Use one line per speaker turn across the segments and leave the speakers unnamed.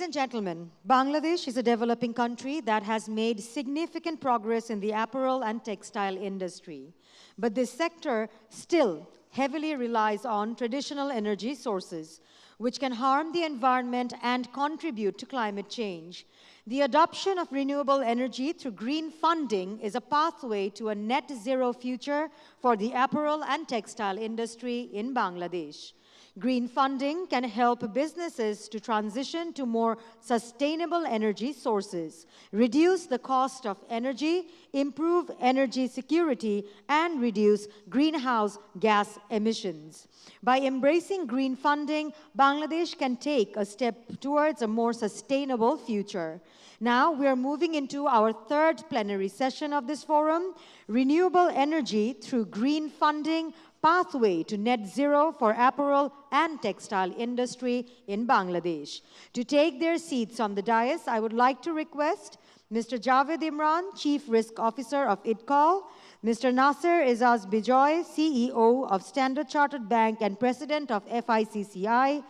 and gentlemen, Bangladesh is a developing country that has made significant progress in the apparel and textile industry. But this sector still heavily relies on traditional energy sources, which can harm the environment and contribute to climate change. The adoption of renewable energy through green funding is a pathway to a net zero future for the apparel and textile industry in Bangladesh. Green funding can help businesses to transition to more sustainable energy sources, reduce the cost of energy, improve energy security, and reduce greenhouse gas emissions. By embracing green funding, Bangladesh can take a step towards a more sustainable future. Now we are moving into our third plenary session of this forum, Renewable Energy through Green Funding, Pathway to Net Zero for Apparel and Textile Industry in Bangladesh. To take their seats on the dais, I would like to request Mr. Javed Imran, Chief Risk Officer of IDCOL, Mr. Nasser Izaz Bijoy, CEO of Standard Chartered Bank and President of FICCI,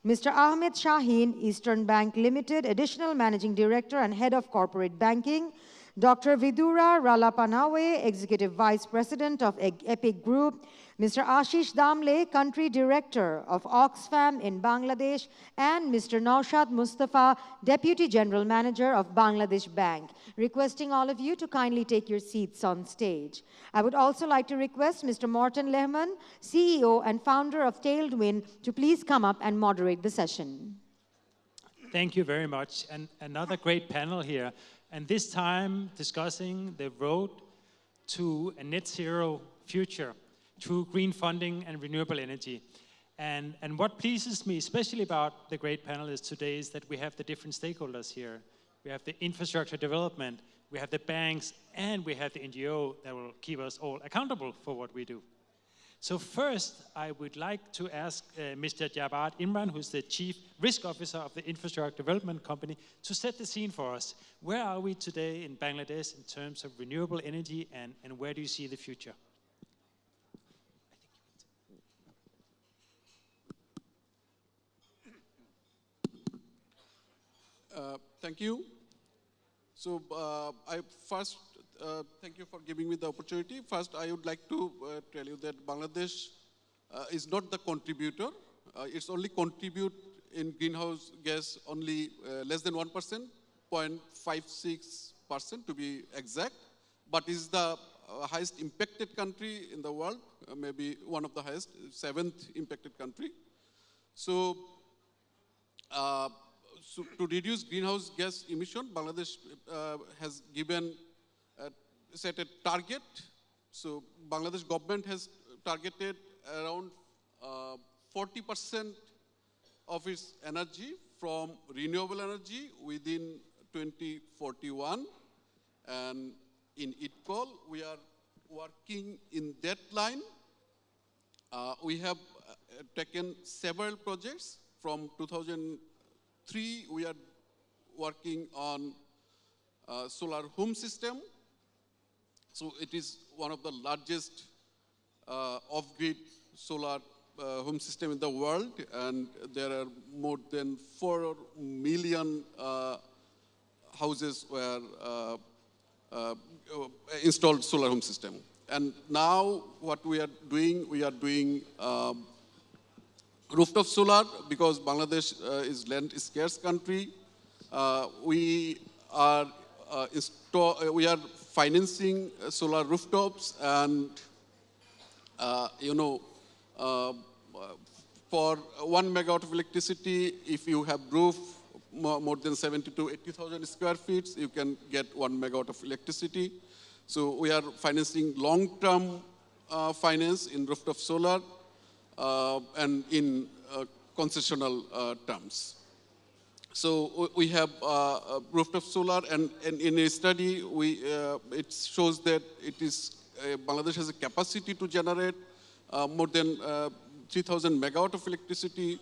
Mr. Ahmed Shaheen, Eastern Bank Limited, Additional Managing Director and Head of Corporate Banking, Dr. Vidura Ralapanawe, Executive Vice President of EPIC Group, Mr. Ashish Damle, Country Director of Oxfam in Bangladesh, and Mr. Naushad Mustafa, Deputy General Manager of Bangladesh Bank. Requesting all of you to kindly take your seats on stage. I would also like to request Mr. Morten Lehman, CEO and founder of Tailwind, to please come up and moderate the session.
Thank you very much. And another great panel here. And this time discussing the road to a net zero future through green funding and renewable energy. And what pleases me especially about the great panelists today is that we have the different stakeholders here. We have the infrastructure development, we have the banks, and we have the NGO that will keep us all accountable for what we do. So first, I would like to ask Mr. Javed Imran, who's the Chief Risk Officer of the Infrastructure Development Company, to set the scene for us. Where are we today in Bangladesh in terms of renewable energy, and where do you see the future?
Thank you. So I first thank you for giving me the opportunity. First, I would like to tell you that Bangladesh is not the contributor. It's only contribute in greenhouse gas only less than 1%, 0.56% to be exact, but is the highest impacted country in the world, maybe one of the highest, 7th impacted country. So, so to reduce greenhouse gas emission, Bangladesh has given set a target. So Bangladesh government has targeted around 40% of its energy from renewable energy within 2041. And in IDCOL, we are working in that line. We have taken several projects. From 2003, we are working on solar home system. So it is one of the largest off-grid solar home system in the world, and there are more than 4 million houses where installed solar home system. And now what we are doing rooftop solar, because Bangladesh is land scarce country. We are financing solar rooftops, and for 1 megawatt of electricity, if you have roof more than 70 to 80,000 square feet, you can get 1 megawatt of electricity. So we are financing long-term finance in rooftop solar and in concessional terms. So we have rooftop solar, and in a study, it shows that Bangladesh has a capacity to generate more than 3,000 megawatt of electricity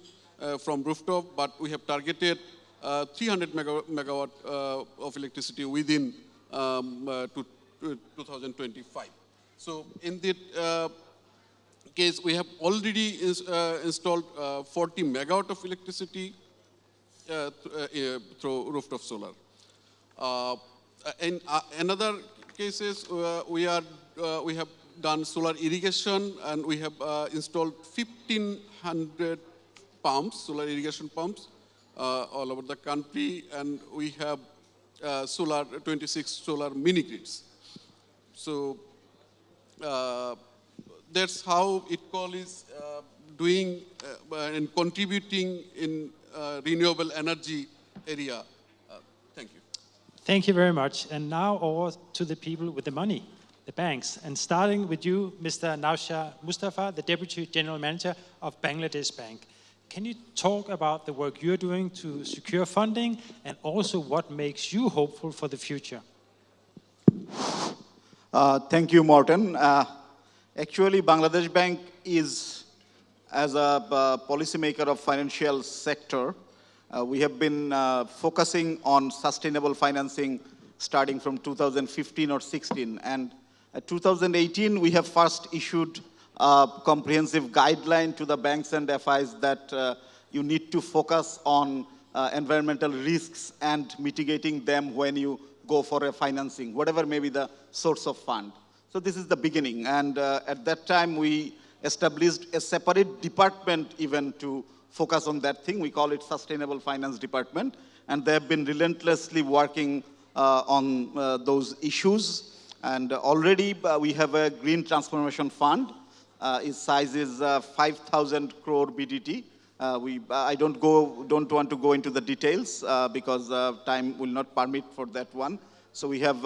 from rooftop, but we have targeted 300 megawatt of electricity within 2025. So in that case, we have already installed 40 megawatt of electricity through rooftop solar. In another cases, we have done solar irrigation, and we have installed 1,500 pumps, solar irrigation pumps, all over the country, and we have 26 solar mini grids. So that's how ITCOL is doing and contributing in renewable energy area. Thank you.
Thank you very much. And now over to the people with the money, the banks. And starting with you, Mr. Nausha Mustafa, the Deputy General Manager of Bangladesh Bank. Can you talk about the work you're doing to secure funding and also what makes you hopeful for the future?
Thank you, Morten. Actually, Bangladesh Bank is, as a policymaker of financial sector, we have been focusing on sustainable financing starting from 2015 or 16. And 2018, we have first issued a comprehensive guideline to the banks and FIs that you need to focus on environmental risks and mitigating them when you go for a financing, whatever may be the source of fund. So this is the beginning. And at that time, we established a separate department even to focus on that thing. We call it Sustainable Finance Department. And they have been relentlessly working on those issues. And already we have a Green Transformation Fund. Its size is 5,000 crore BDT. I don't want to go into the details because time will not permit for that one. So we have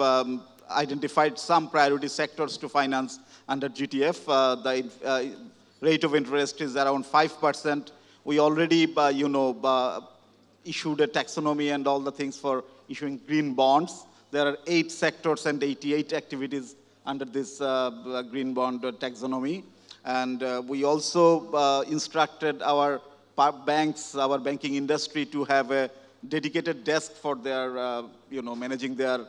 identified some priority sectors to finance under GTF. The rate of interest is around 5%. We already, issued a taxonomy and all the things for issuing green bonds. There are 8 sectors and 88 activities under this green bond taxonomy. And we also instructed our banks, our banking industry to have a dedicated desk for their, managing their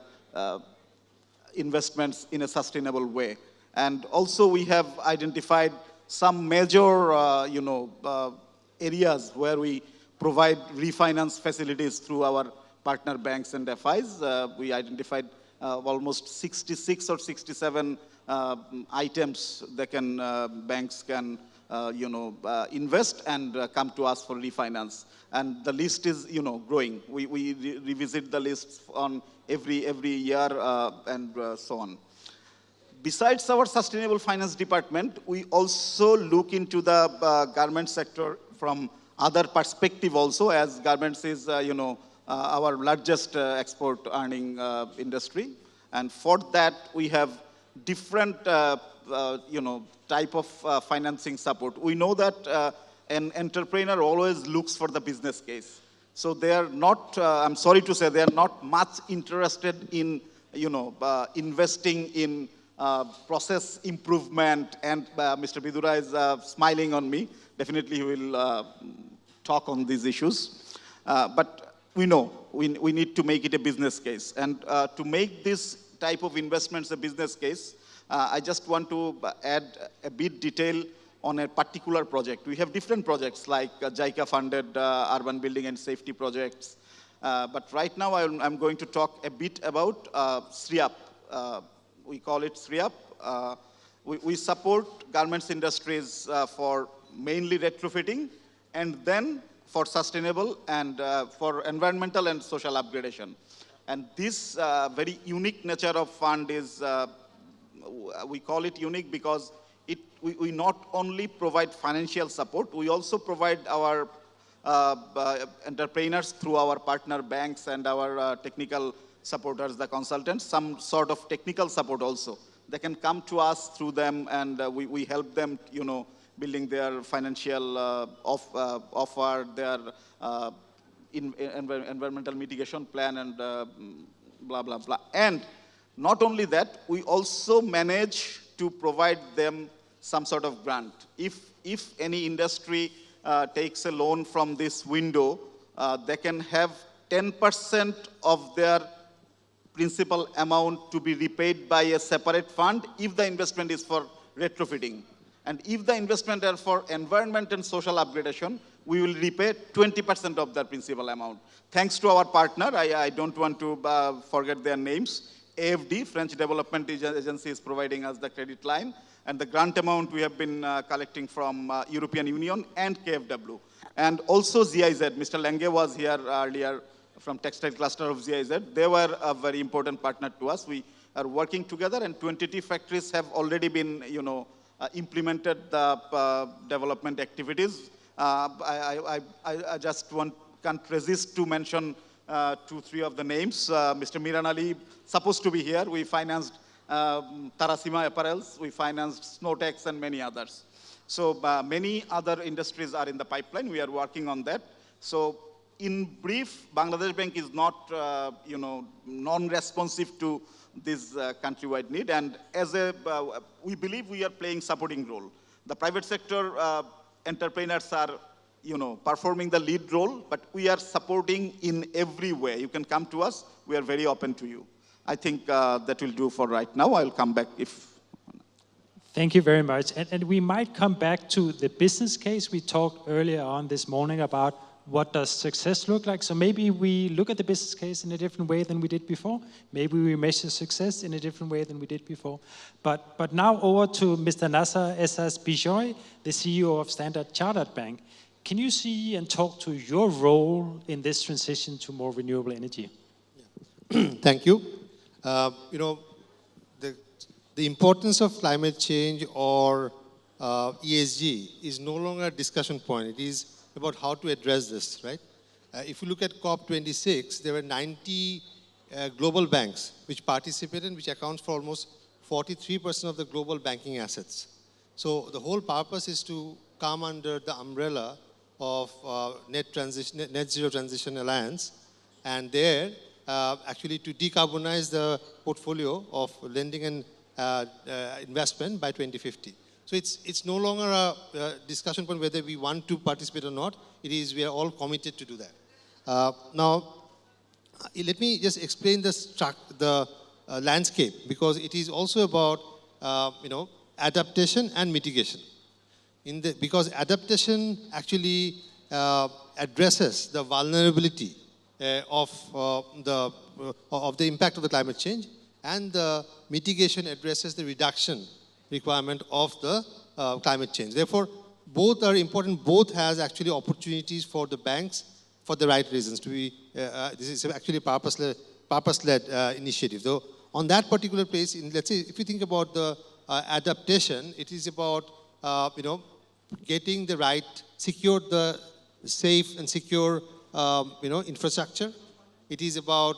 investments in a sustainable way. And also we have identified some major, areas where we provide refinance facilities through our partner banks and FIs. We identified almost 66 or 67 items that banks can invest and come to us for refinance. And the list is, growing. We revisit the lists on every year and so on. Besides our sustainable finance department, we also look into the garment sector from other perspective also, as garments is, our largest export earning industry. And for that, we have different, type of financing support. We know that an entrepreneur always looks for the business case. So they are not, I'm sorry to say, they are not much interested in, investing in process improvement. And Mr. Bidura is smiling on me. Definitely he will talk on these issues. But we know we need to make it a business case. And to make this type of investments a business case, I just want to add a bit detail on a particular project. We have different projects like JICA-funded urban building and safety projects. But right now I'm going to talk a bit about SRIAP. We call it SRIAP. We support garments industries for mainly retrofitting and then for sustainable and for environmental and social upgradation. And this very unique nature of fund is, we call it unique because we not only provide financial support, we also provide our entrepreneurs through our partner banks and our technical supporters, the consultants, some sort of technical support also. They can come to us through them and we help them, building their financial offer, their environmental mitigation plan and blah, blah, blah. And not only that, we also manage to provide them some sort of grant. If any industry takes a loan from this window, they can have 10% of their principal amount to be repaid by a separate fund if the investment is for retrofitting. And if the investment are for environment and social upgradation, we will repay 20% of their principal amount. Thanks to our partner, I don't want to forget their names. AFD, French Development Agency, is providing us the credit line. And the grant amount we have been collecting from European Union and KfW. And also GIZ, Mr. Lange was here earlier from Textile Cluster of GIZ. They were a very important partner to us. We are working together, and 20 factories have already been, implemented the development activities. I just can't resist to mention 2-3 of the names. Mr. Miran Ali, supposed to be here. We financed Tarasima Apparels, we financed Snowtex, and many others. So many other industries are in the pipeline. We are working on that. So in brief, Bangladesh Bank is not, non-responsive to this countrywide need. And as we believe we are playing supporting role. The private sector entrepreneurs are, performing the lead role, but we are supporting in every way. You can come to us. We are very open to you. I think that will do for right now. I'll come back if...
Thank you very much. And we might come back to the business case. We talked earlier on this morning about what does success look like. So maybe we look at the business case in a different way than we did before. Maybe we measure success in a different way than we did before. But now over to Mr. Nasser Essas Bijoy, the CEO of Standard Chartered Bank. Can you see and talk to your role in this transition to more renewable energy?
Yeah. Thank you. The importance of climate change or ESG is no longer a discussion point. It is about how to address this, right? If you look at COP26, there were 90 global banks which participated, which accounts for almost 43% of the global banking assets. So the whole purpose is to come under the umbrella of Net Zero Transition Alliance, and there actually to decarbonize the portfolio of lending and investment by 2050. So it's no longer a discussion point whether we want to participate or not. It is we are all committed to do that. Now, let me just explain the landscape, because it is also about adaptation and mitigation. Because adaptation actually addresses the vulnerability of the impact of the climate change, and the mitigation addresses the reduction requirement of the climate change. Therefore, both are important. Both has actually opportunities for the banks for the right reasons. This is actually a purpose-led initiative. Though on that particular place, let's say if you think about the adaptation, it is about getting the right, secure the safe and secure infrastructure. It is about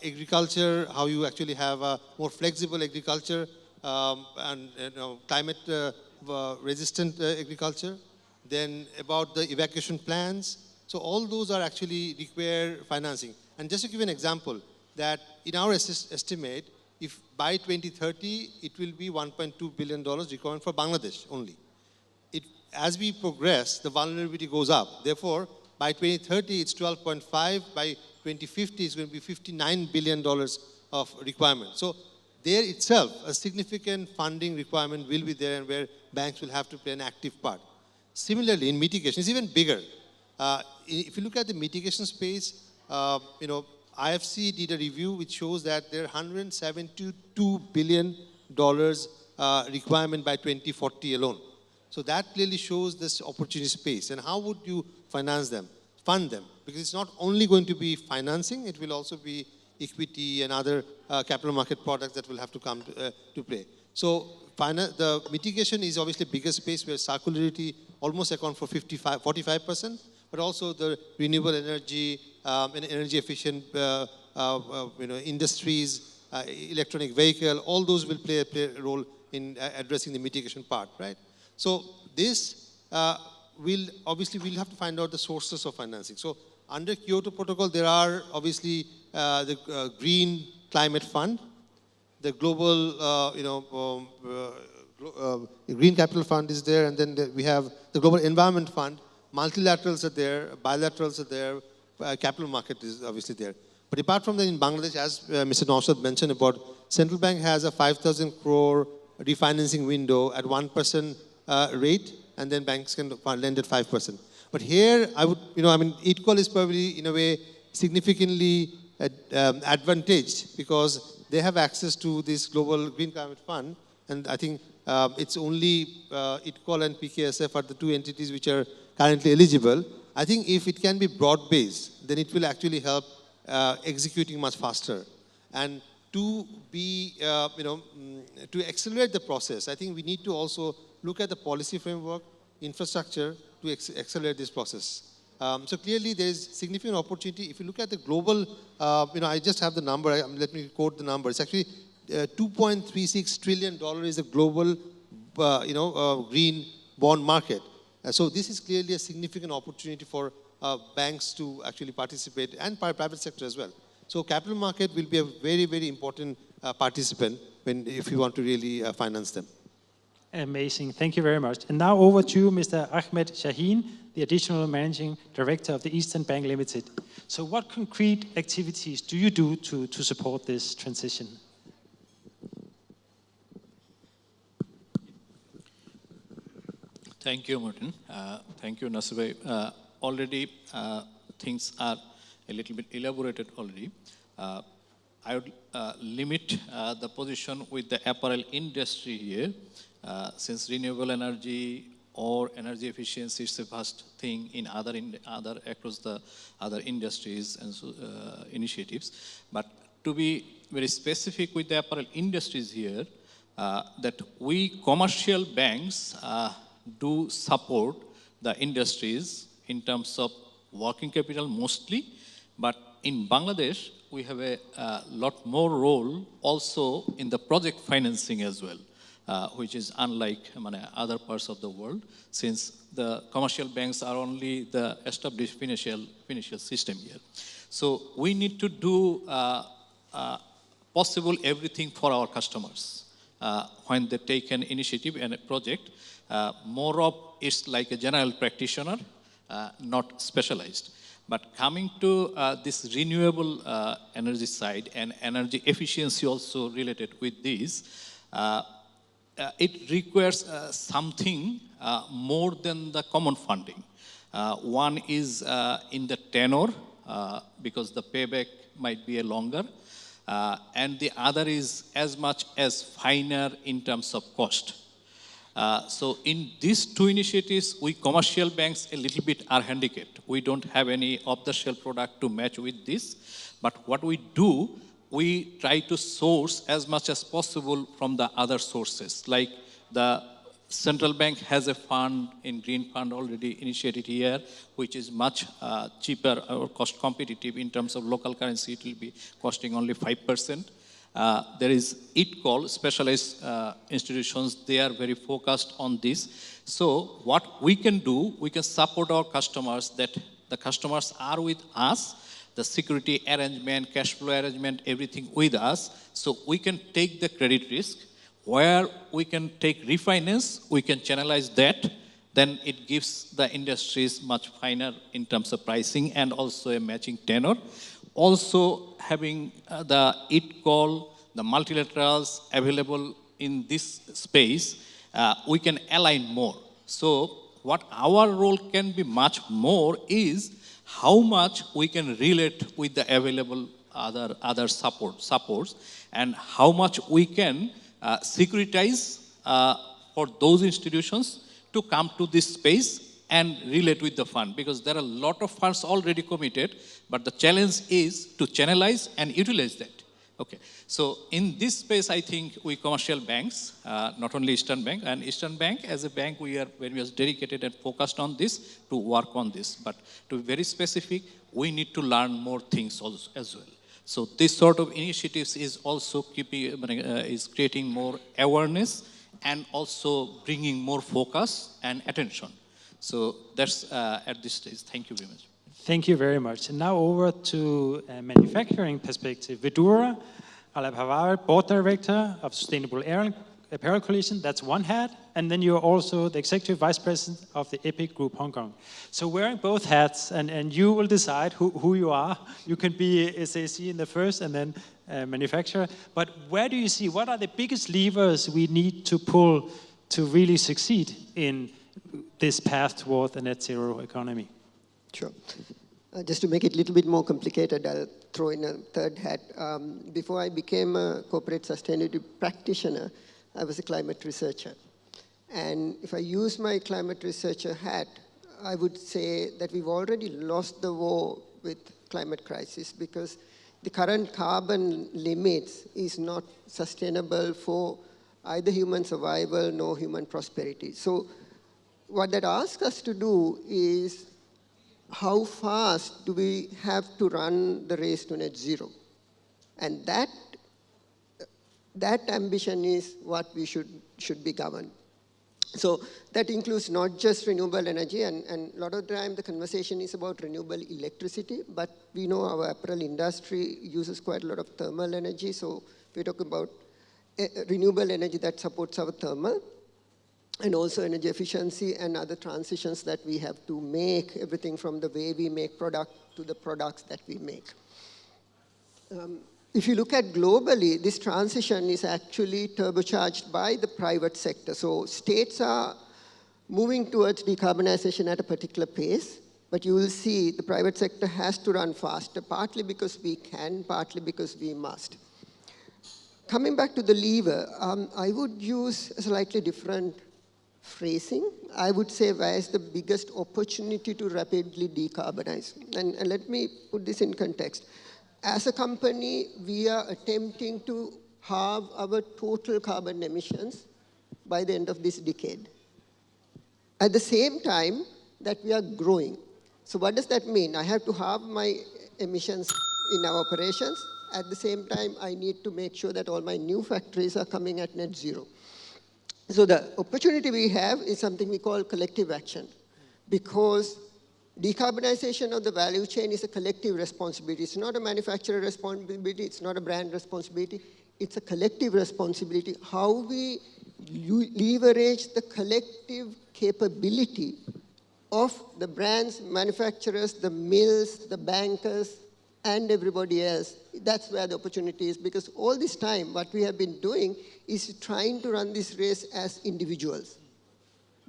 agriculture, how you actually have a more flexible agriculture and climate resistant agriculture. Then about the evacuation plans. So all those are actually require financing. And just to give an example, that in our estimate, if by 2030, it will be $1.2 billion required for Bangladesh only. As we progress, the vulnerability goes up. Therefore, by 2030, it's 12.5. By 2050, it's going to be $59 billion of requirement. So there itself, a significant funding requirement will be there, and where banks will have to play an active part. Similarly, in mitigation, it's even bigger. If you look at the mitigation space, IFC did a review which shows that there are $172 billion requirement by 2040 alone. So that clearly shows this opportunity space. And how would you finance them, fund them? Because it's not only going to be financing, it will also be equity and other capital market products that will have to come to play. So the mitigation is obviously a bigger space where circularity almost accounts for 45%, but also the renewable energy and energy efficient industries, electronic vehicle, all those will play a role in addressing the mitigation part, right? So this we'll have to find out the sources of financing. So under Kyoto Protocol, there are obviously the Green Climate Fund, the Global Green Capital Fund is there, and then we have the Global Environment Fund. Multilaterals are there, bilaterals are there, capital market is obviously there. But apart from that, in Bangladesh, as Mr. Naushad mentioned about, Central Bank has a 5,000 crore refinancing window at 1% rate and then banks can lend at 5%. But here, I would, I mean, Equal is probably, in a way, significantly advantaged because they have access to this global green climate fund, and I think it's only Equal and PKSF are the two entities which are currently eligible. I think if it can be broad-based, then it will actually help executing much faster. And to be, to accelerate the process, I think we need to also look at the policy framework, infrastructure to accelerate this process. So clearly there is significant opportunity. If you look at the global, I just have the number, let me quote the number. It's actually $2.36 trillion is the global, green bond market. So this is clearly a significant opportunity for banks to actually participate and private sector as well. So capital market will be a very, very important participant if you want to really finance them.
Amazing, thank you very much. And now over to Mr. Ahmed Shaheen, the Additional Managing Director of the Eastern Bank Limited. So what concrete activities do you do to support this transition?
Thank you, Martin. Thank you, Nasir. Already things are a little bit elaborated already. I would limit the position with the apparel industry here, since renewable energy or energy efficiency is a vast thing in across the other industries and initiatives. But to be very specific with the apparel industries here, that we commercial banks do support the industries in terms of working capital mostly, but in Bangladesh, we have a lot more role also in the project financing as well, which is unlike other parts of the world, since the commercial banks are only the established financial system here. So we need to do possible everything for our customers when they take an initiative and a project. More of it's like a general practitioner, not specialized. But coming to this renewable energy side and energy efficiency also related with this, it requires something more than the common funding. One is in the tenor, because the payback might be a longer, and the other is as much as finer in terms of cost. So in these two initiatives, we commercial banks a little bit are handicapped. We don't have any off-the-shelf product to match with this. But what we do, we try to source as much as possible from the other sources. Like the central bank has a fund in green fund already initiated here, which is much cheaper or cost competitive in terms of local currency. It will be costing only 5%. There is Equal, specialized institutions, they are very focused on this. So what we can do, we can support our customers that the customers are with us, the security arrangement, cash flow arrangement, everything with us. So we can take the credit risk. Where we can take refinance, we can channelize that. Then it gives the industries much finer in terms of pricing and also a matching tenor. Also having the Equal, the multilaterals available in this space, we can align more. So what our role can be much more is how much we can relate with the available other supports and how much we can securitize for those institutions to come to this space and relate with the fund, because there are a lot of funds already committed, but the challenge is to channelize and utilize that. Okay, so in this space, I think we commercial banks, not only Eastern Bank, and Eastern Bank as a bank, we are very much dedicated and focused on this to work on this. But to be very specific, we need to learn more things also as well. So this sort of initiatives is also creating more awareness and also bringing more focus and attention. So that's at this stage. Thank you very much.
Thank you very much. And now over to a manufacturing perspective. Vidura Alabhavar, Board Director of Sustainable Apparel Coalition, that's one hat. And then you're also the Executive Vice President of the EPIC Group Hong Kong. So wearing both hats, and you will decide who you are. You can be SAC in the first and then manufacturer. But where do you see, what are the biggest levers we need to pull to really succeed in this path toward a net zero economy?
Sure. Just to make it a little bit more complicated, I'll throw in a third hat. Before I became a corporate sustainability practitioner, I was a climate researcher. And if I use my climate researcher hat, I would say that we've already lost the war with climate crisis because the current carbon limits is not sustainable for either human survival nor human prosperity. So what that asks us to do is how fast do we have to run the race to net zero? And that ambition is what we should be governed. So that includes not just renewable energy, and a lot of the time the conversation is about renewable electricity, but we know our apparel industry uses quite a lot of thermal energy, so we're talking about renewable energy that supports our thermal, and also energy efficiency and other transitions that we have to make, everything from the way we make product to the products that we make. If you look at globally, this transition is actually turbocharged by the private sector. So states are moving towards decarbonization at a particular pace, but you will see the private sector has to run faster, partly because we can, partly because we must. Coming back to the lever, I would use a slightly different phrasing. I would say where is the biggest opportunity to rapidly decarbonize? And let me put this in context. As a company, we are attempting to halve our total carbon emissions by the end of this decade. At the same time that we are growing. So what does that mean? I have to halve my emissions in our operations. At the same time, I need to make sure that all my new factories are coming at net zero. So the opportunity we have is something we call collective action, because decarbonization of the value chain is a collective responsibility. It's not a manufacturer responsibility, it's not a brand responsibility, it's a collective responsibility. How we leverage the collective capability of the brands, manufacturers, the mills, the bankers, and everybody else. That's where the opportunity is, because all this time, what we have been doing is trying to run this race as individuals.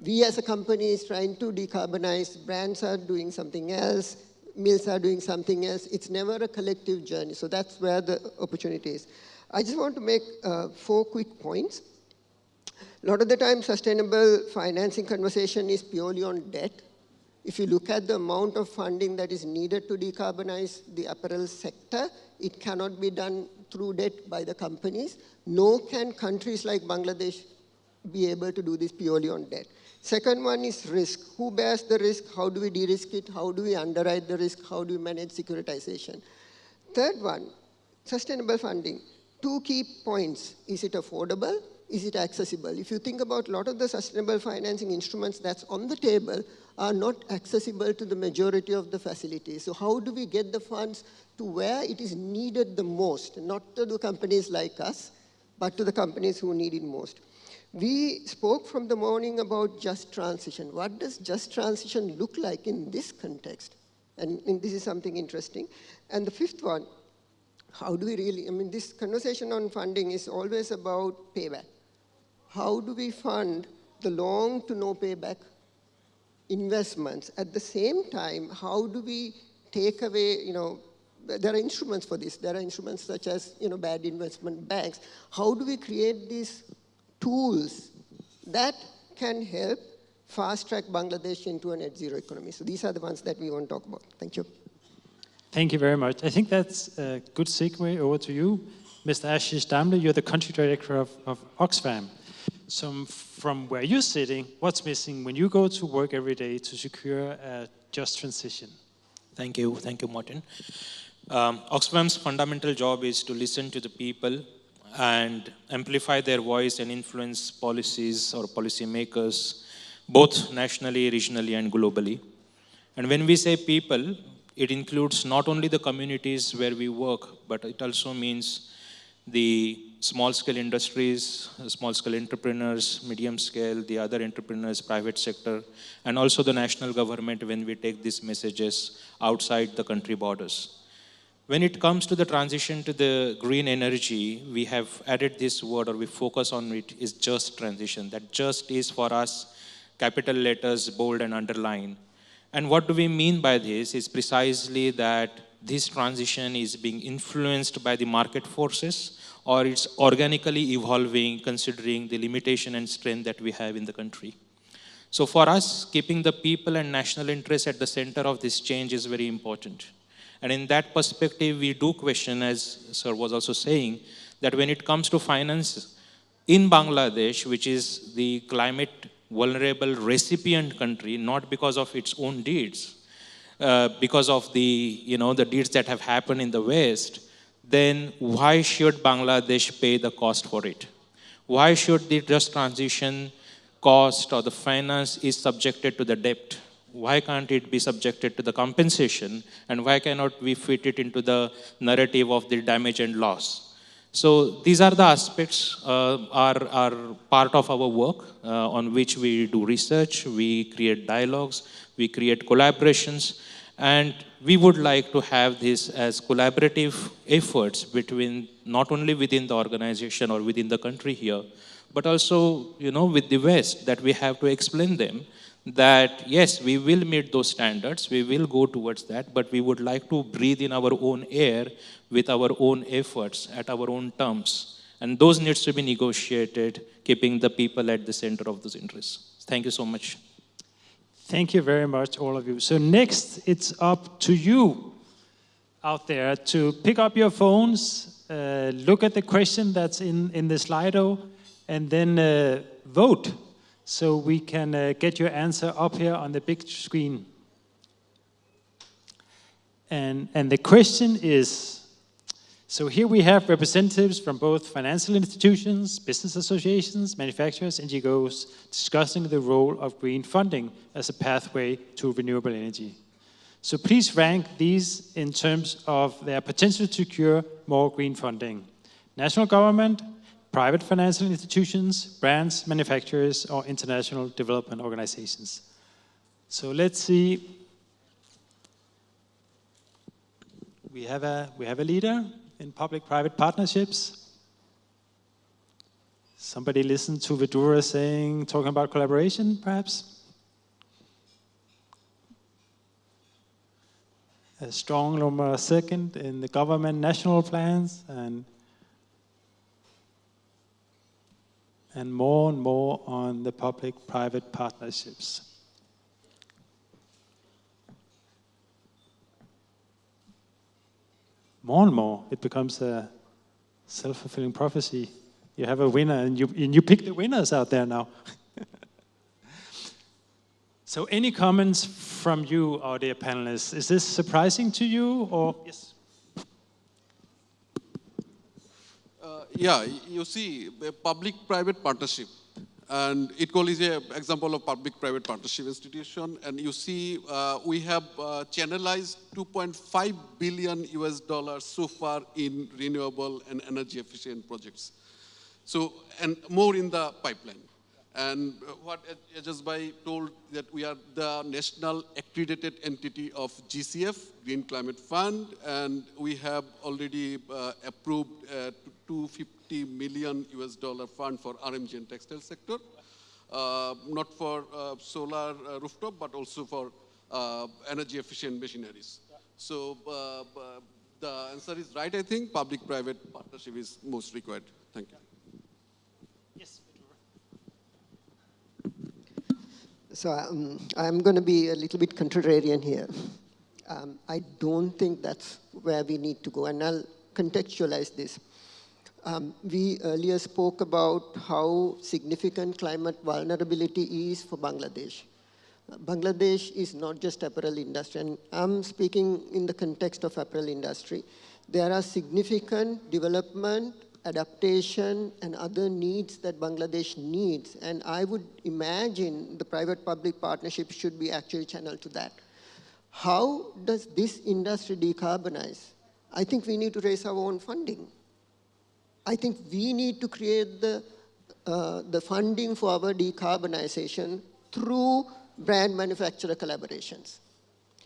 We as a company is trying to decarbonize, brands are doing something else, mills are doing something else. It's never a collective journey, so that's where the opportunity is. I just want to make 4 quick points. A lot of the time, sustainable financing conversation is purely on debt. If you look at the amount of funding that is needed to decarbonize the apparel sector, it cannot be done through debt by the companies, nor can countries like Bangladesh be able to do this purely on debt. Second one is risk. Who bears the risk? How do we de-risk it? How do we underwrite the risk? How do we manage securitization? Third one, sustainable funding. 2 key points. Is it affordable? Is it accessible? If you think about a lot of the sustainable financing instruments that's on the table are not accessible to the majority of the facilities. So how do we get the funds to where it is needed the most? Not to the companies like us, but to the companies who need it most. We spoke from the morning about just transition. What does just transition look like in this context? And this is something interesting. And the fifth one, how do we really, this conversation on funding is always about payback. How do we fund the long to no payback investments? At the same time, how do we take away, there are instruments for this. There are instruments such as, bad investment banks. How do we create these tools that can help fast-track Bangladesh into a net zero economy? So these are the ones that we want to talk about. Thank you.
Thank you very much. I think that's a good segue over to you. Mr. Ashish Damle, you're the country director of Oxfam. So from where you're sitting, what's missing when you go to work every day to secure a just transition?
Thank you, Martin. Oxfam's fundamental job is to listen to the people and amplify their voice and influence policies or policy makers, both nationally, regionally, and globally. And when we say people, it includes not only the communities where we work, but it also means the small-scale industries, small-scale entrepreneurs, medium-scale, the other entrepreneurs, private sector, and also the national government when we take these messages outside the country borders. When it comes to the transition to the green energy, we have added this word, or we focus on it, is just transition. That just is for us capital letters, bold and underline. And what do we mean by this is precisely that this transition is being influenced by the market forces, or it's organically evolving considering the limitation and strength that we have in the country. So for us, keeping the people and national interests at the center of this change is very important. And in that perspective, we do question, as Sir was also saying, that when it comes to finance in Bangladesh, which is the climate vulnerable recipient country, not because of its own deeds, because of the deeds that have happened in the West, then why should Bangladesh pay the cost for it? Why should the just transition cost or the finance is subjected to the debt? Why can't it be subjected to the compensation? And why cannot we fit it into the narrative of the damage and loss? So these are the aspects are part of our work on which we do research, we create dialogues, we create collaborations, and we would like to have this as collaborative efforts between not only within the organization or within the country here, but also with the West, that we have to explain them that yes, we will meet those standards, we will go towards that, but we would like to breathe in our own air with our own efforts at our own terms. And those needs to be negotiated, keeping the people at the center of those interests. Thank you so much.
Thank you very much, all of you. So next, it's up to you out there to pick up your phones, look at the question that's in the Slido, and then vote. So we can get your answer up here on the big screen. And the question is, so here we have representatives from both financial institutions, business associations, manufacturers, NGOs, discussing the role of green funding as a pathway to renewable energy. So please rank these in terms of their potential to secure more green funding. National government, private financial institutions, brands, manufacturers, or international development organizations. So let's see. We have a leader in public-private partnerships. Somebody listened to Vidura talking about collaboration, perhaps? A strong number second in the government national plans, and more on the public-private partnerships. More and more, it becomes a self-fulfilling prophecy. You have a winner, and you pick the winners out there now. So any comments from you, our dear panelists? Is this surprising to you, or? Yes.
Yeah, you see, a public-private partnership, and ITCOL is an example of public-private partnership institution, and you see we have channelized $2.5 billion so far in renewable and energy-efficient projects. So, and more in the pipeline. And what Ajaz Bhai told, that we are the national accredited entity of GCF, Green Climate Fund, and we have already approved $250 million fund for RMG and textile sector, not for solar rooftop, but also for energy efficient machineries. So the answer is right, I think. Public-private partnership is most required. Thank you.
Yes.
So I'm going to be a little bit contrarian here. I don't think that's where we need to go, and I'll contextualize this. We earlier spoke about how significant climate vulnerability is for Bangladesh. Bangladesh is not just apparel industry, and I'm speaking in the context of apparel industry. There are significant development, adaptation, and other needs that Bangladesh needs, and I would imagine the private-public partnership should be actually channeled to that. How does this industry decarbonize? I think we need to raise our own funding. I think we need to create the funding for our decarbonization through brand manufacturer collaborations.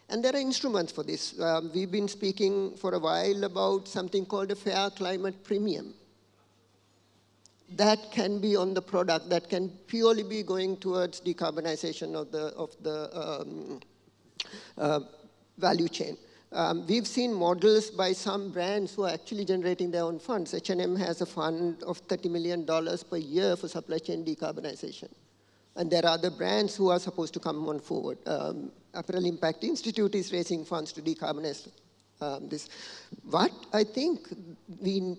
And there are instruments for this. We've been speaking for a while about something called a fair climate premium. that can be on the product, that can purely be going towards decarbonization of the value chain. We've seen models by some brands who are actually generating their own funds. H&M has a fund of $30 million per year for supply chain decarbonization. And there are other brands who are supposed to come on forward. Apparel Impact Institute is raising funds to decarbonize this. What I think we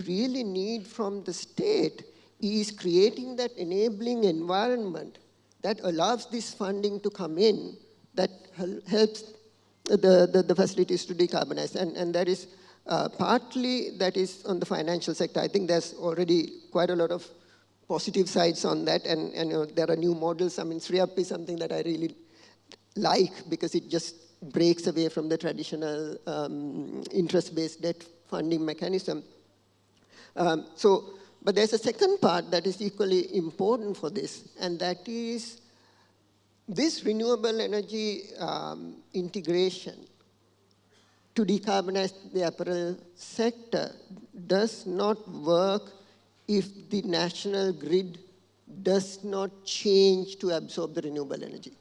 really need from the state is creating that enabling environment that allows this funding to come in, that helps the facilities to decarbonize. And that is partly that is on the financial sector. I think there's already quite a lot of positive sides on that, and you know, there are new models. I mean, SRIAP is something that I really like because it just breaks away from the traditional interest-based debt funding mechanism. But there's a second part that is equally important for this, and that is this renewable energy integration to decarbonize the apparel sector does not work if the national grid does not change to absorb the renewable energy.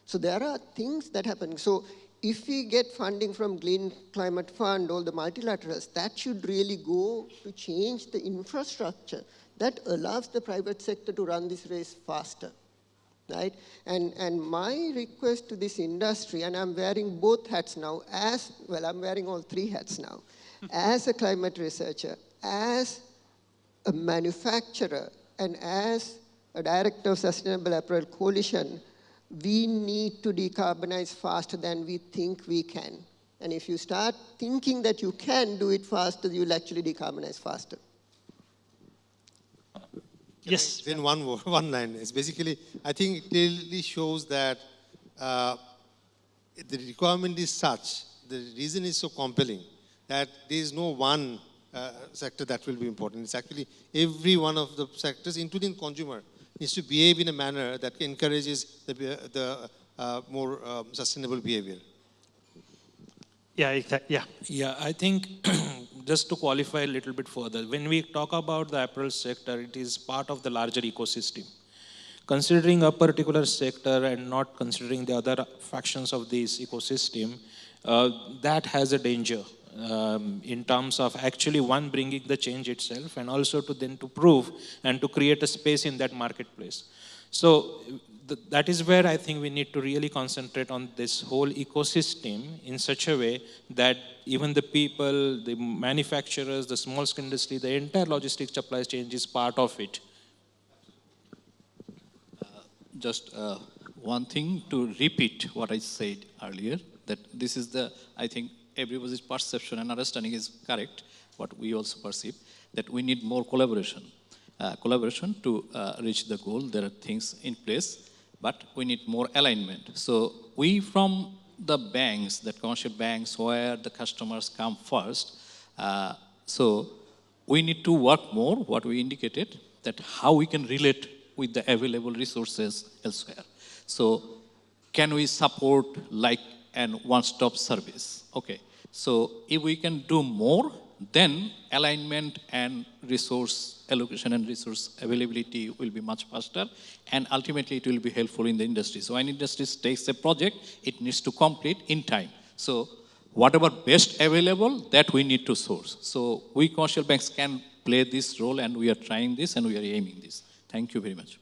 So there are things that happen. So if we get funding from Green Climate Fund or the multilaterals, that should really go to change the infrastructure that allows the private sector to run this race faster, right? And my request to this industry, and I'm wearing both hats now, I'm wearing all three hats now, as a climate researcher, as a manufacturer, and as a director of Sustainable Apparel Coalition, we need to decarbonize faster than we think we can. And if you start thinking that you can do it faster, you'll actually decarbonize faster.
Yes.
Then one line is basically, I think it really shows that the requirement is such, the reason is so compelling that there is no one sector that will be important. It's actually every one of the sectors, including consumer, needs to behave in a manner that encourages the more sustainable behavior.
Yeah, I think just to qualify a little bit further, when we talk about the apparel sector, it is part of the larger ecosystem. Considering a particular sector and not considering the other factions of this ecosystem, that has a danger in terms of actually one bringing the change itself, and also to then to prove and to create a space in that marketplace. So that is where I think we need to really concentrate on this whole ecosystem in such a way that even the people, the manufacturers, the small scale industry, the entire logistics supply chain is part of it.
Just one thing to repeat what I said earlier, that this is the, I think everybody's perception and understanding is correct, what we also perceive, that we need more collaboration. Collaboration to reach the goal. There are things in place, but we need more alignment. So we from the banks, the commercial banks, where the customers come first, so we need to work more, what we indicated, that how we can relate with the available resources elsewhere. So can we support like an one-stop service? Okay, so if we can do more, then alignment and resource allocation and resource availability will be much faster, and ultimately it will be helpful in the industry. So when industry takes a project, it needs to complete in time. So whatever best available, that we need to source. So we commercial banks can play this role, and we are trying this and we are aiming this. Thank you very much.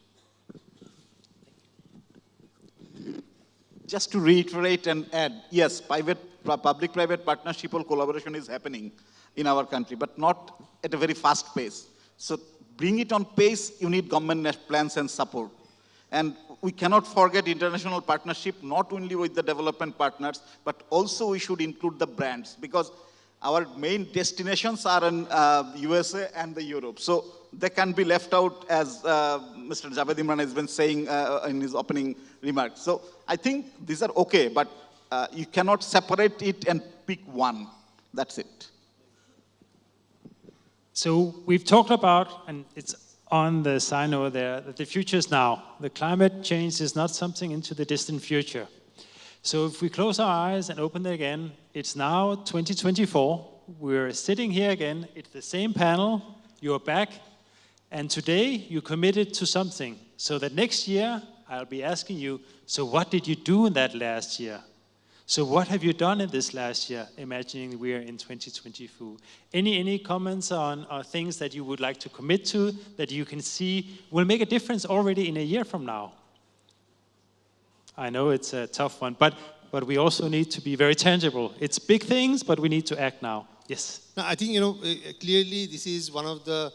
Just to reiterate and add, yes, public-private partnership or collaboration is happening in our country, but not at a very fast pace. So bring it on pace, you need government plans and support. And we cannot forget international partnership, not only with the development partners, but also we should include the brands, because our main destinations are in USA and the Europe. So they can be left out, as Mr. Javed Imran has been saying in his opening remarks. So I think these are okay, but you cannot separate it and pick one. That's it.
So we've talked about, and it's on the sign over there, that the future is now. The climate change is not something into the distant future. So if we close our eyes and open it again, it's now 2024. We're sitting here again. It's the same panel. You're back. And today you committed to something. So that next year I'll be asking you, so what did you do in that last year? So what have you done in this last year, imagining we're in 2024? Any comments on things that you would like to commit to, that you can see will make a difference already in a year from now? I know it's a tough one, but we also need to be very tangible. It's big things, but we need to act now. Yes?
Now, I think, clearly this is one of the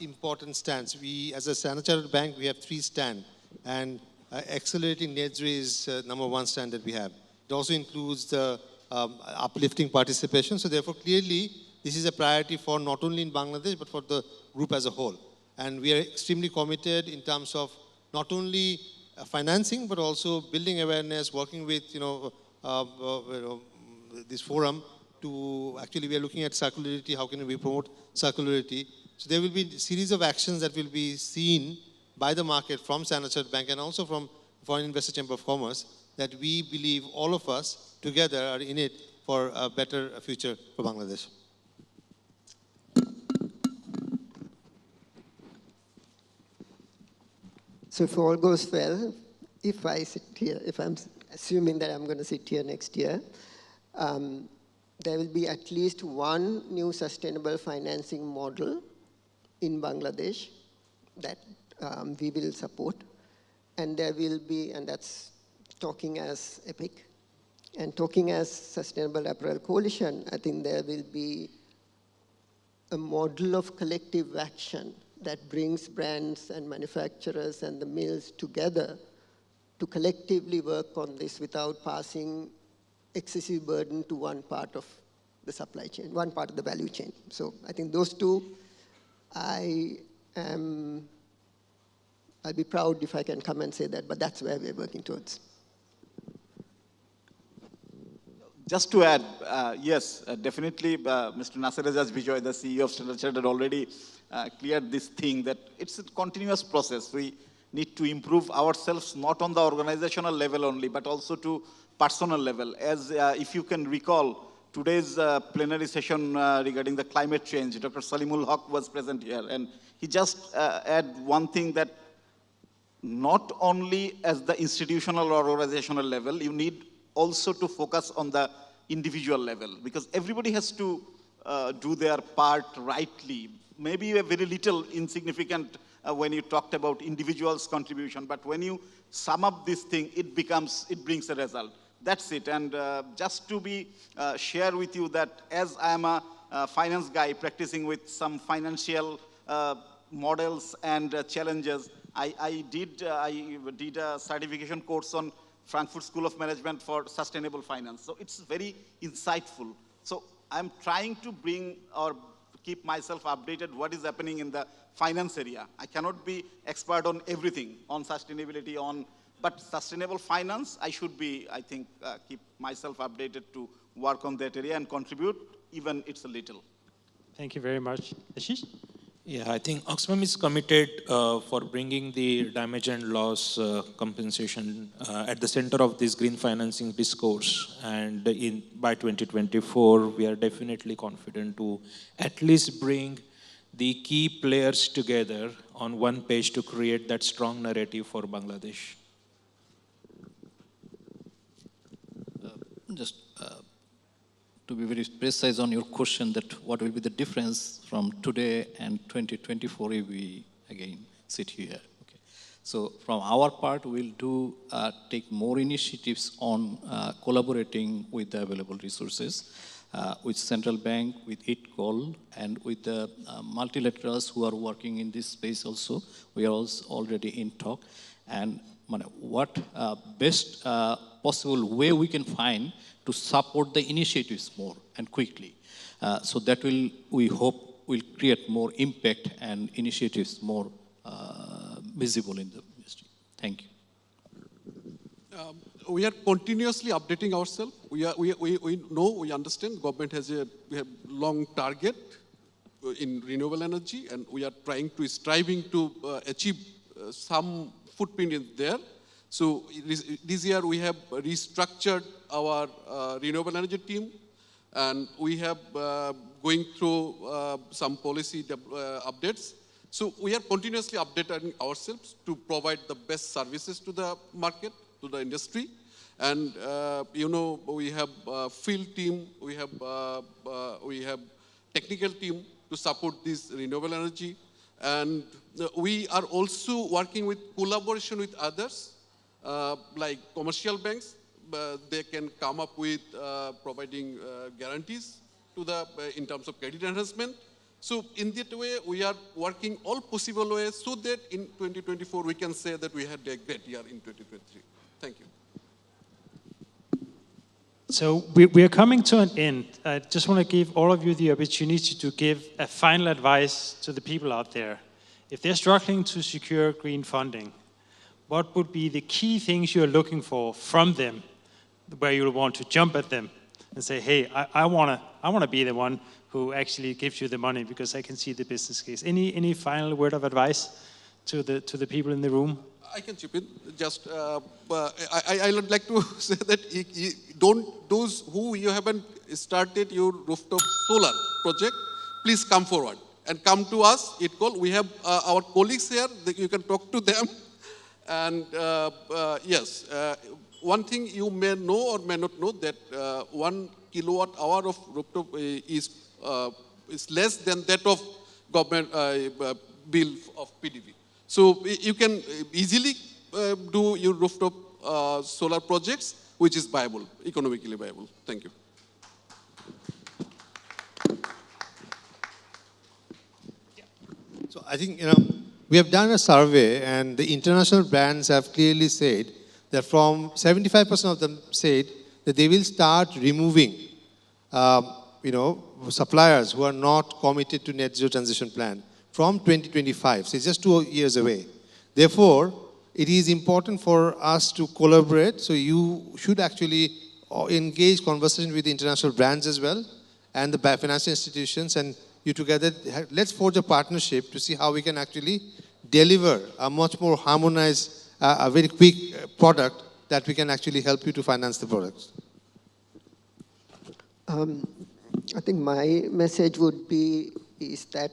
important stands. We, as a Standard Chartered Bank, we have 3 stands. And accelerating net zero is number 1 stand that we have. It also includes the uplifting participation. So therefore, clearly, this is a priority for not only in Bangladesh, but for the group as a whole. And we are extremely committed in terms of not only financing, but also building awareness, working with, this forum to actually, we are looking at circularity. How can we promote circularity? So there will be a series of actions that will be seen by the market from Standard Chartered Bank and also from Foreign Investor Chamber of Commerce, that we believe all of us together are in it for a better future for Bangladesh.
So if all goes well, if I sit here, if I'm assuming that I'm going to sit here next year, there will be at least 1 new sustainable financing model in Bangladesh that we will support. And there will be, and that's talking as EPIC, and talking as Sustainable Apparel Coalition, I think there will be a model of collective action that brings brands and manufacturers and the mills together to collectively work on this without passing excessive burden to one part of the supply chain, one part of the value chain. So I think those 2, I'll be proud if I can come and say that, but that's where we're working towards.
Just to add, yes, definitely Mr. Nasser Ejaz Bijoy, the CEO of Standard Chartered, already cleared this thing that it's a continuous process. We need to improve ourselves not on the organizational level only, but also to personal level. As if you can recall, today's plenary session regarding the climate change, Dr. Salimul Haq was present here, and he just add one thing, that not only as the institutional or organizational level, you need also to focus on the individual level, because everybody has to do their part rightly. Maybe a very little insignificant when you talked about individuals' contribution, but when you sum up this thing, it brings a result. That's it. And just to be share with you that as I am a finance guy practicing with some financial models and challenges, I did a certification course on Frankfurt School of Management for Sustainable Finance. So it's very insightful. So I'm trying to bring or keep myself updated what is happening in the finance area. I cannot be expert on everything, on sustainability, but sustainable finance, I should be, I think, keep myself updated to work on that area and contribute, even it's a little.
Thank you very much. Ashish?
Yeah, I think Oxfam is committed for bringing the damage and loss compensation at the center of this green financing discourse. And by 2024, we are definitely confident to at least bring the key players together on one page to create that strong narrative for Bangladesh.
Just to be very precise on your question, that what will be the difference from today and 2024 if we again sit here. Okay. So from our part, we'll take more initiatives on collaborating with the available resources, with Central Bank, with ITCOL, and with the multilaterals who are working in this space also. We are also already in talk. And what best possible way we can find to support the initiatives more and quickly. So that will, we hope, will create more impact and initiatives more visible in the industry. Thank you.
We are continuously updating ourselves. We know, we understand government has we have long target in renewable energy, and we are striving to achieve some footprint in there. So this year we have restructured our renewable energy team, and we have going through some policy updates. So we are continuously updating ourselves to provide the best services to the market, to the industry. And we have field team, we have technical team to support this renewable energy. And we are also working with collaboration with others, like commercial banks. They can come up with providing guarantees to the in terms of credit enhancement. So in that way, we are working all possible ways so that in 2024 we can say that we had a great year in 2023. Thank you.
So we are coming to an end. I just want to give all of you the opportunity to give a final advice to the people out there. If they're struggling to secure green funding, what would be the key things you're looking for from them, where you want to jump at them and say, hey, I want to be the one who actually gives you the money because I can see the business case. Any final word of advice to the people in the room?
I can chip in. Just I would like to say that those who you haven't started your rooftop solar project, please come forward and come to us. We have our colleagues here. You can talk to them. And yes, one thing you may know or may not know that 1 kilowatt hour of rooftop is less than that of government bill of PDV. So you can easily do your rooftop solar projects, which is viable, economically viable. Thank you.
So I think, we have done a survey and the international brands have clearly said that from 75% of them said that they will start removing, suppliers who are not committed to net zero transition plan from 2025. So it's just 2 years away. Therefore, it is important for us to collaborate. So you should actually engage conversation with the international brands as well and the financial institutions, and you together, let's forge a partnership to see how we can actually deliver a much more harmonized, a very quick product that we can actually help you to finance the products.
I think my message would be is that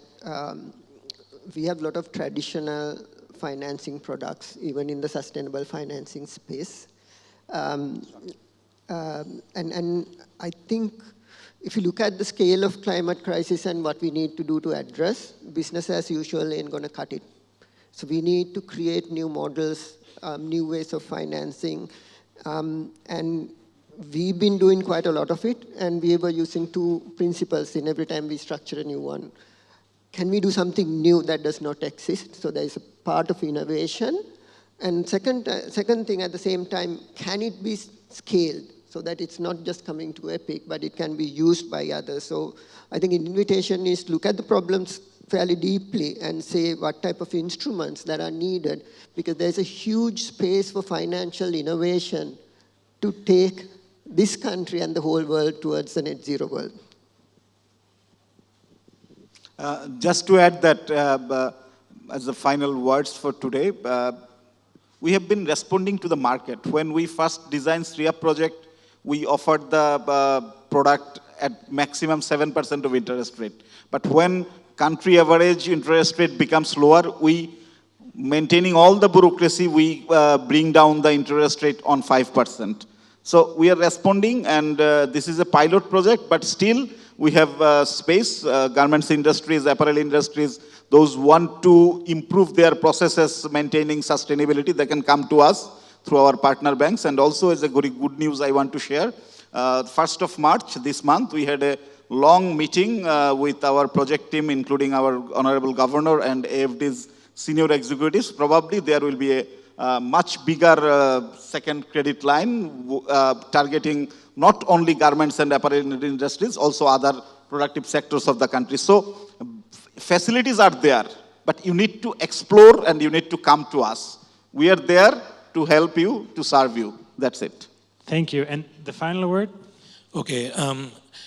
we have a lot of traditional financing products, even in the sustainable financing space. And I think if you look at the scale of climate crisis and what we need to do to address, business as usual ain't going to cut it. So we need to create new models, new ways of financing. And we've been doing quite a lot of it, and we were using 2 principles in every time we structure a new one. Can we do something new that does not exist? So there is a part of innovation. And second thing at the same time, can it be scaled so that it's not just coming to Epic, but it can be used by others? So I think an invitation is to look at the problems fairly deeply and say what type of instruments that are needed, because there's a huge space for financial innovation to take this country and the whole world towards the net zero world.
Just to add that as the final words for today, we have been responding to the market. When we first designed SRIA project, we offered the product at maximum 7% of interest rate. But when country average interest rate becomes lower, maintaining all the bureaucracy, we bring down the interest rate on 5%. So we are responding, and this is a pilot project, but still we have space. Garments industries, apparel industries, those want to improve their processes, maintaining sustainability, they can come to us through our partner banks. And also, as a good news I want to share, 1st of March this month, we had a long meeting with our project team, including our Honorable Governor and AFD's senior executives. Probably there will be a much bigger second credit line targeting not only garments and apparel industries, also other productive sectors of the country. So facilities are there, but you need to explore and you need to come to us. We are there to help you, to serve you. That's it.
Thank you. And the final word?
Okay.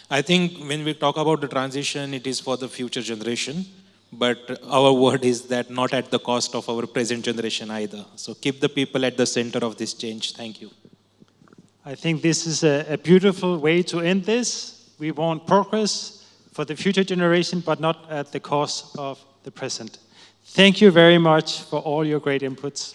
I think when we talk about the transition, it is for the future generation. But our word is that not at the cost of our present generation either. So keep the people at the center of this change. Thank you.
I think this is a beautiful way to end this. We want progress for the future generation, but not at the cost of the present. Thank you very much for all your great inputs.